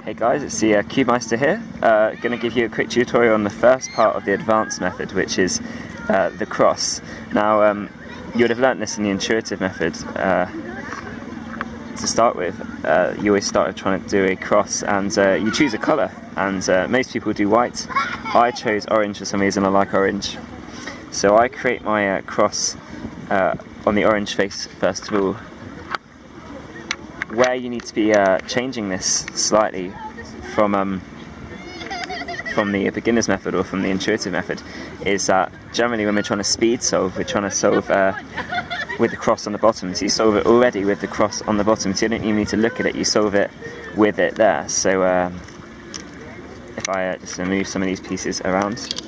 Hey guys, it's the Cube Meister here. Going to give you a quick tutorial on the first part of the advanced method, which is the cross. Now, you would have learnt this in the intuitive method. To start with, you always start with trying to do a cross, and you choose a colour, and most people do white. I chose orange for some reason. I like orange. So I create my cross on the orange face first of all. Where you need to be changing this slightly from the beginner's method or from the intuitive method is that generally when we're trying to speed solve, we're trying to solve with the cross on the bottom. So you solve it already with the cross on the bottom, so you don't even need to look at it, you solve it with it there. So if I just move some of these pieces around.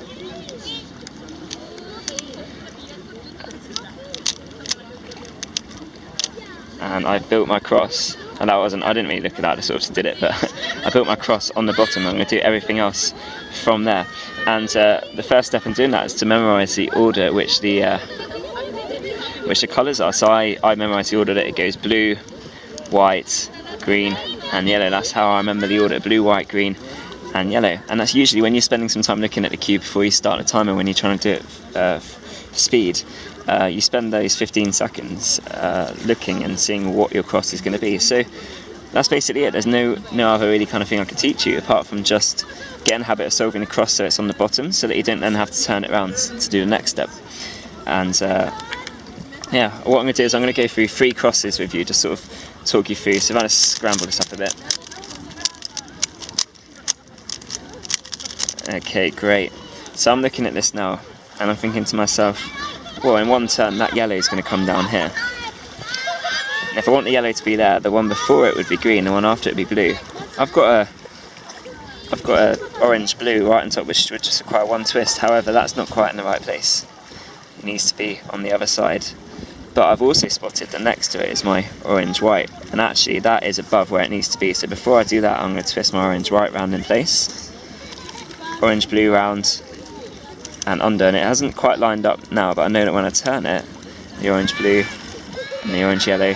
And I built my cross, and I didn't really look at that, I sort of did it, but I built my cross on the bottom. I'm going to do everything else from there. And the first step in doing that is to memorise the order which the colours are. So I memorise the order that it goes blue, white, green and yellow. That's how I remember the order: blue, white, green and yellow. And that's usually when you're spending some time looking at the cube before you start the timer, when you're trying to do it for speed. You spend those 15 seconds looking and seeing what your cross is going to be. So that's basically it. There's no other really kind of thing I could teach you apart from just getting a habit of solving the cross so it's on the bottom, so that you don't then have to turn it around to do the next step. And yeah, what I'm going to do is I'm going to go through 3 crosses with you, just sort of talk you through. So if I just scramble this up a bit. Okay, great. So I'm looking at this now and I'm thinking to myself, well, in one turn that yellow is going to come down here. And if I want the yellow to be there, the one before it would be green, the one after it would be blue. I've got a orange blue right on top, which would just require one twist. However, that's not quite in the right place. It needs to be on the other side. But I've also spotted that next to it is my orange white, and actually that is above where it needs to be. So before I do that, I'm going to twist my orange white round in place, orange blue round and under, and it hasn't quite lined up now, but I know that when I turn it, the orange blue and the orange yellow,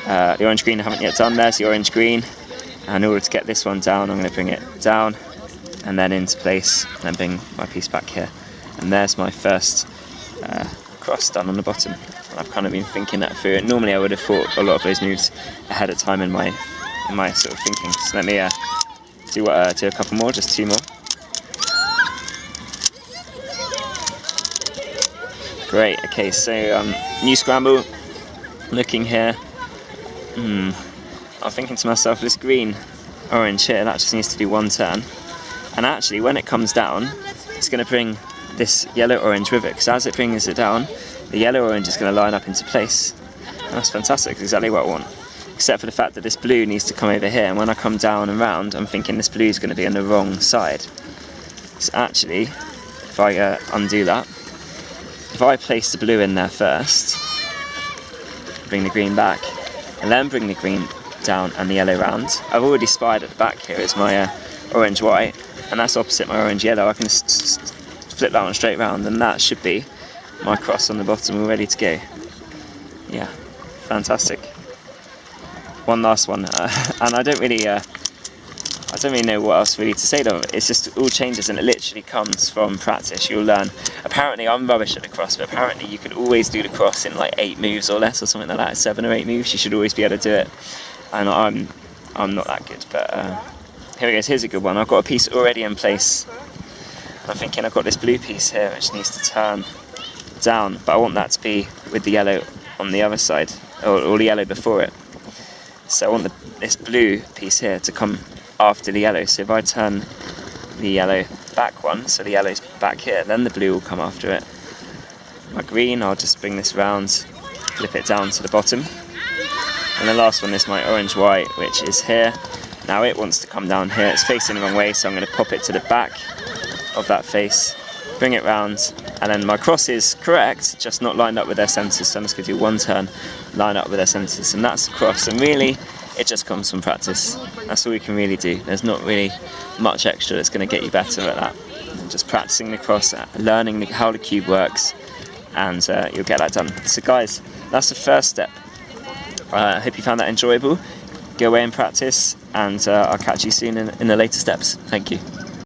the orange green I haven't yet done. There's the orange green, and in order to get this one down, I'm going to bring it down and then into place, and then bring my piece back here, and there's my first cross done on the bottom. And I've kind of been thinking that through. Normally I would have thought a lot of those moves ahead of time in my sort of thinking. So let me do a couple more, just 2 more. Great, okay, so new scramble, looking here. I'm thinking to myself, this green, orange here, that just needs to do one turn. And actually, when it comes down, it's going to bring this yellow-orange with it, because as it brings it down, the yellow-orange is going to line up into place. And that's fantastic, that's exactly what I want. Except for the fact that this blue needs to come over here, and when I come down and round, I'm thinking this blue is going to be on the wrong side. So actually, if I undo that, if I place the blue in there first, bring the green back, and then bring the green down and the yellow round, I've already spied at the back here is my orange white, and that's opposite my orange yellow. I can flip that one straight round, and that should be my cross on the bottom all ready to go. Yeah, fantastic. One last one, and I don't really know what else really to say though. It's just all changes, and it literally comes from practice. You'll learn. Apparently I'm rubbish at the cross, but apparently you can always do the cross in like 8 moves or less, or something like that. 7 or 8 moves, you should always be able to do it. And I'm not that good, but here it goes. Here's a good one. I've got a piece already in place. I'm thinking I've got this blue piece here which needs to turn down, but I want that to be with the yellow on the other side, or the yellow before it. So I want this blue piece here to come after the yellow. So if I turn the yellow back one, so the yellow's back here, then the blue will come after it. My green, I'll just bring this round, flip it down to the bottom. And the last one is my orange white, which is here. Now it wants to come down here. It's facing the wrong way, so I'm going to pop it to the back of that face, bring it round, and then my cross is correct, just not lined up with their centres. So I'm just going to do one turn, line up with their centres, and that's the cross. And really, it just comes from practice. That's all you can really do. There's not really much extra that's going to get you better at that. Just practicing the cross, learning how the cube works, and you'll get that done. So guys, that's the first step. I hope you found that enjoyable. go away and practice, and I'll catch you soon in the later steps. Thank you.